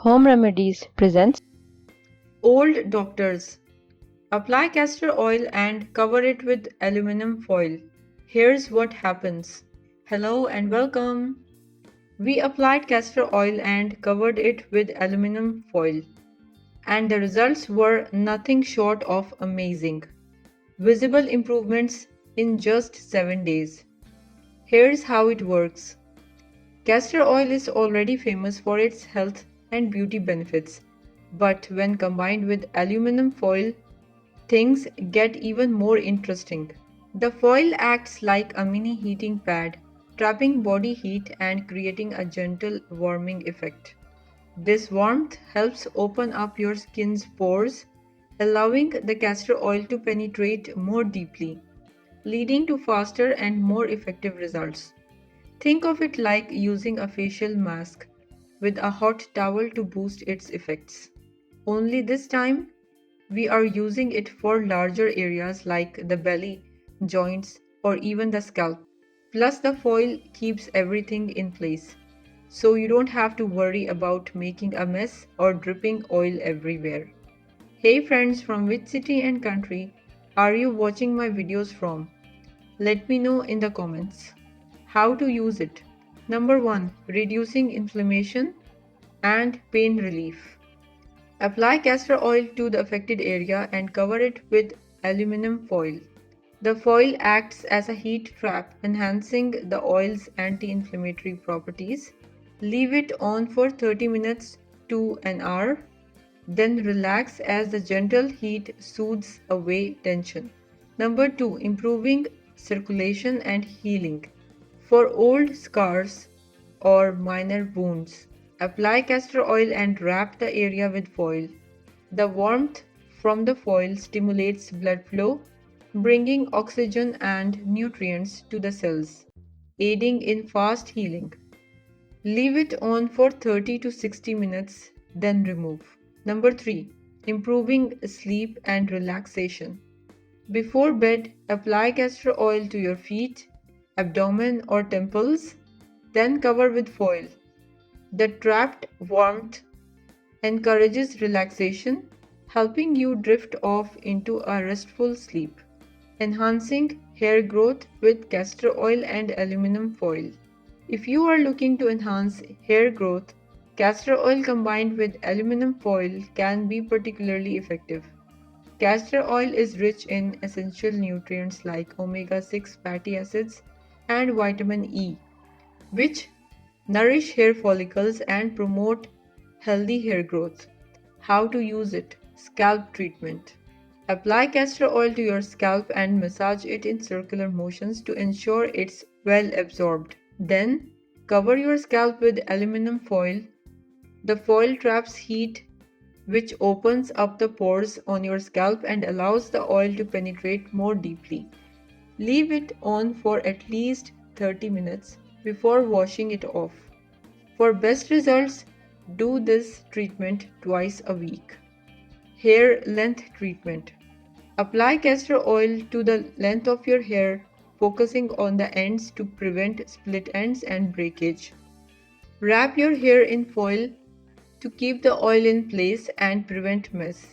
Home Remedies presents Old doctors. Apply castor oil and cover it with aluminum foil. Here's what happens. Hello and welcome. We applied castor oil and covered it with aluminum foil, and the results were nothing short of amazing. Visible improvements in just 7 days. Here's how it works. Castor oil is already famous for its health and beauty benefits, but when combined with aluminum foil, things get even more interesting. The foil acts like a mini heating pad, trapping body heat and creating a gentle warming effect. This warmth helps open up your skin's pores, allowing the castor oil to penetrate more deeply, leading to faster and more effective results. Think of it like using a facial mask with a hot towel to boost its effects. Only this time, we are using it for larger areas like the belly, joints, or even the scalp. Plus, the foil keeps everything in place, so you don't have to worry about making a mess or dripping oil everywhere. Hey friends, from which city and country are you watching my videos from? Let me know in the comments. How to use it. Number 1. Reducing inflammation and pain relief. Apply castor oil to the affected area and cover it with aluminum foil. The foil acts as a heat trap, enhancing the oil's anti-inflammatory properties. Leave it on for 30 minutes to an hour, then relax as the gentle heat soothes away tension. Number 2. Improving circulation and healing. For old scars or minor wounds, apply castor oil and wrap the area with foil. The warmth from the foil stimulates blood flow, bringing oxygen and nutrients to the cells, aiding in fast healing. Leave it on for 30 to 60 minutes, then remove. Number 3. Improving sleep and relaxation. Before bed, apply castor oil to your feet, abdomen, or temples, then cover with foil. The trapped warmth encourages relaxation, helping you drift off into a restful sleep. Enhancing hair growth with castor oil and aluminum foil. If you are looking to enhance hair growth, castor oil combined with aluminum foil can be particularly effective. Castor oil is rich in essential nutrients like omega 6 fatty acids and vitamin E, which nourish hair follicles and promote healthy hair growth. How to use it? Scalp treatment. Apply castor oil to your scalp and massage it in circular motions to ensure it's well absorbed. Then, cover your scalp with aluminum foil. The foil traps heat, which opens up the pores on your scalp and allows the oil to penetrate more deeply. Leave it on for at least 30 minutes before washing it off. For best results, do this treatment twice a week. Hair length treatment. Apply castor oil to the length of your hair, focusing on the ends to prevent split ends and breakage. Wrap your hair in foil to keep the oil in place and prevent mess.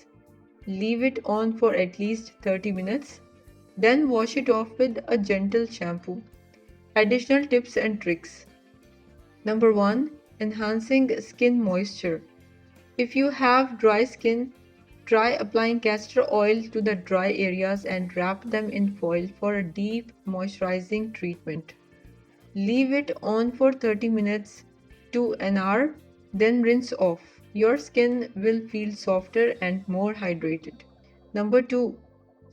Leave it on for at least 30 minutes, then wash it off with a gentle shampoo. Additional tips and tricks. Number 1. Enhancing skin moisture. If you have dry skin, try applying castor oil to the dry areas and wrap them in foil for a deep moisturizing treatment. Leave it on for 30 minutes to an hour, then rinse off. Your skin will feel softer and more hydrated. Number 2.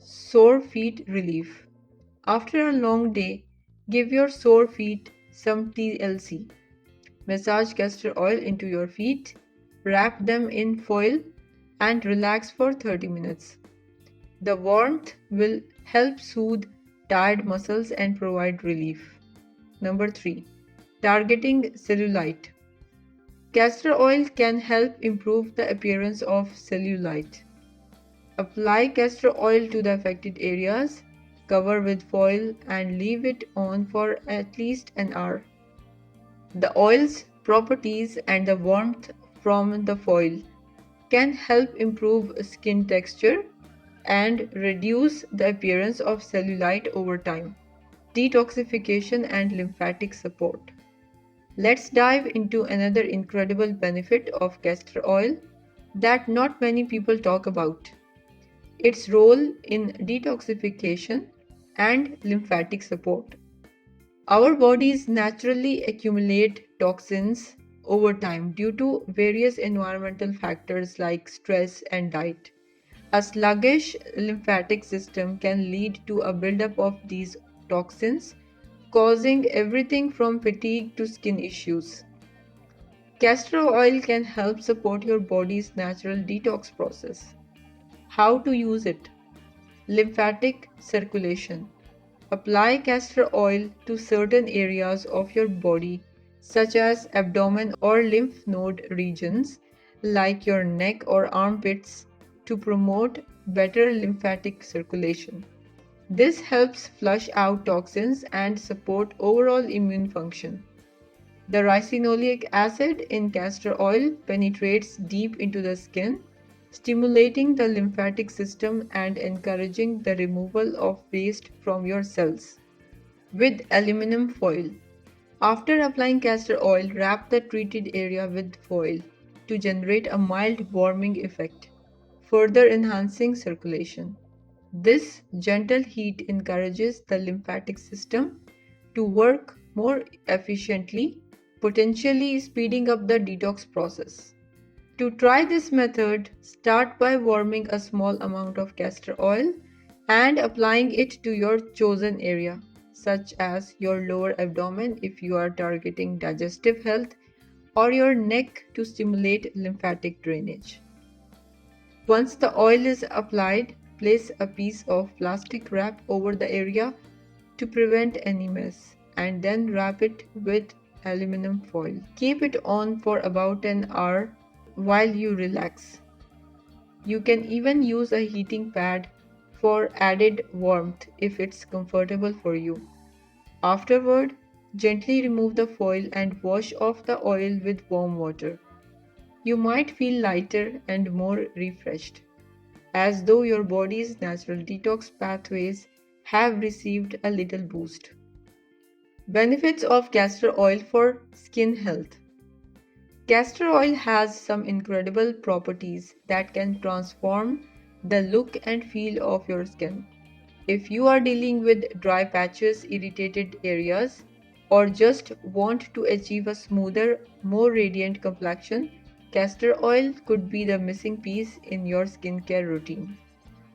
Sore feet relief. After a long day, give your sore feet some TLC. Massage castor oil into your feet, wrap them in foil, and relax for 30 minutes. The warmth will help soothe tired muscles and provide relief. Number 3. Targeting cellulite. Castor oil can help improve the appearance of cellulite. Apply castor oil to the affected areas, cover with foil, and leave it on for at least an hour. The oil's properties and the warmth from the foil can help improve skin texture and reduce the appearance of cellulite over time. Detoxification and lymphatic support. Let's dive into another incredible benefit of castor oil that not many people talk about: its role in detoxification and lymphatic support. Our bodies naturally accumulate toxins over time due to various environmental factors like stress and diet. A sluggish lymphatic system can lead to a buildup of these toxins, causing everything from fatigue to skin issues. Castor oil can help support your body's natural detox process. How to use it? Lymphatic circulation. Apply castor oil to certain areas of your body, such as abdomen or lymph node regions, like your neck or armpits, to promote better lymphatic circulation. This helps flush out toxins and support overall immune function. The ricinoleic acid in castor oil penetrates deep into the skin, stimulating the lymphatic system and encouraging the removal of waste from your cells. With aluminum foil. After applying castor oil, wrap the treated area with foil to generate a mild warming effect, further enhancing circulation. This gentle heat encourages the lymphatic system to work more efficiently, potentially speeding up the detox process. To try this method, start by warming a small amount of castor oil and applying it to your chosen area, such as your lower abdomen if you are targeting digestive health, or your neck to stimulate lymphatic drainage. Once the oil is applied, place a piece of plastic wrap over the area to prevent any mess, and then wrap it with aluminum foil. Keep it on for about an hour while you relax. You can even use a heating pad for added warmth if it's comfortable for you. Afterward, gently remove the foil and wash off the oil with warm water. You might feel lighter and more refreshed, as though your body's natural detox pathways have received a little boost. Benefits of castor oil for skin health. Castor oil has some incredible properties that can transform the look and feel of your skin. If you are dealing with dry patches, irritated areas, or just want to achieve a smoother, more radiant complexion, castor oil could be the missing piece in your skincare routine.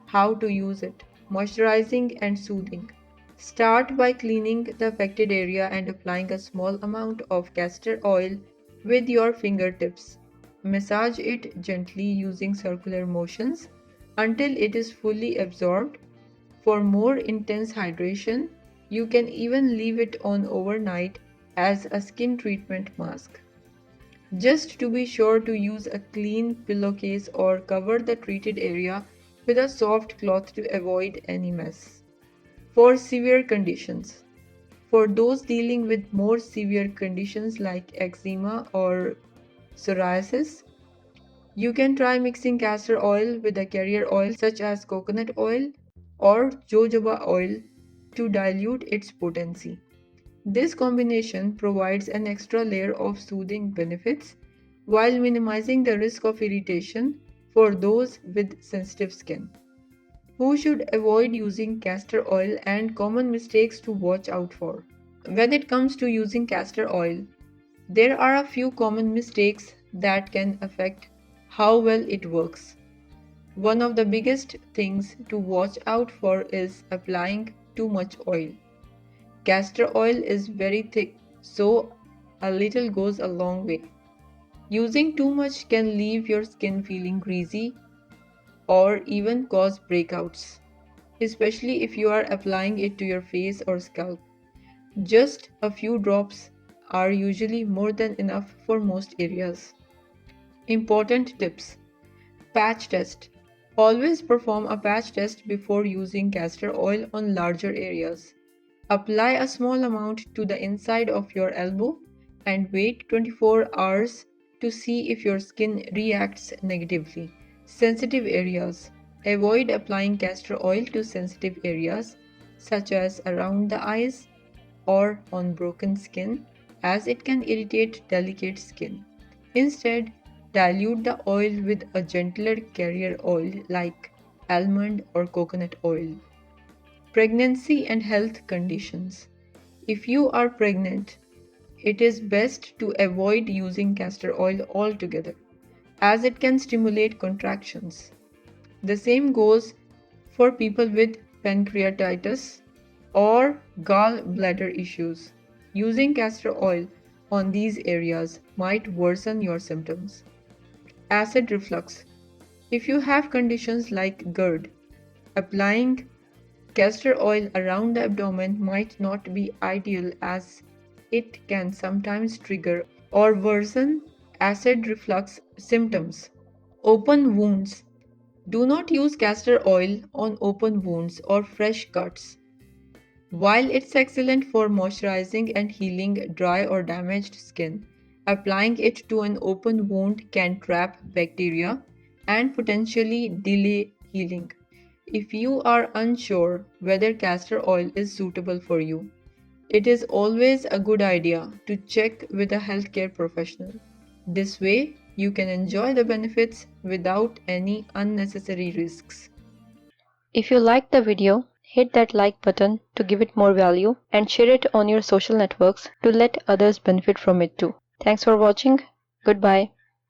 How to use it? Moisturizing and soothing. Start by cleaning the affected area and applying a small amount of castor oil with your fingertips. Massage it gently using circular motions until it is fully absorbed. For more intense hydration, you can even leave it on overnight as a skin treatment mask. Just to be sure to use a clean pillowcase or cover the treated area with a soft cloth to avoid any mess. For severe conditions. For those dealing with more severe conditions like eczema or psoriasis, you can try mixing castor oil with a carrier oil such as coconut oil or jojoba oil to dilute its potency. This combination provides an extra layer of soothing benefits while minimizing the risk of irritation for those with sensitive skin. Who should avoid using castor oil and common mistakes to watch out for? When it comes to using castor oil, there are a few common mistakes that can affect how well it works. One of the biggest things to watch out for is applying too much oil. Castor oil is very thick, so a little goes a long way. Using too much can leave your skin feeling greasy or even cause breakouts, especially if you are applying it to your face or scalp. Just a few drops are usually more than enough for most areas. Important tips. Patch test. Always perform a patch test before using castor oil on larger areas. Apply a small amount to the inside of your elbow and wait 24 hours to see if your skin reacts negatively. Sensitive areas. Avoid applying castor oil to sensitive areas such as around the eyes or on broken skin, as it can irritate delicate skin. Instead, dilute the oil with a gentler carrier oil like almond or coconut oil. Pregnancy and health conditions. If you are pregnant, it is best to avoid using castor oil altogether, as it can stimulate contractions. The same goes for people with pancreatitis or gallbladder issues. Using castor oil on these areas might worsen your symptoms. Acid reflux. If you have conditions like GERD, applying castor oil around the abdomen might not be ideal, as it can sometimes trigger or worsen acid reflux symptoms. Open wounds. Do not use castor oil on open wounds or fresh cuts. While it's excellent for moisturizing and healing dry or damaged skin, applying it to an open wound can trap bacteria and potentially delay healing. If you are unsure whether castor oil is suitable for you, it is always a good idea to check with a healthcare professional. This way, you can enjoy the benefits without any unnecessary risks. If you liked the video, hit that like button to give it more value and share it on your social networks to let others benefit from it too. Thanks for watching. Goodbye.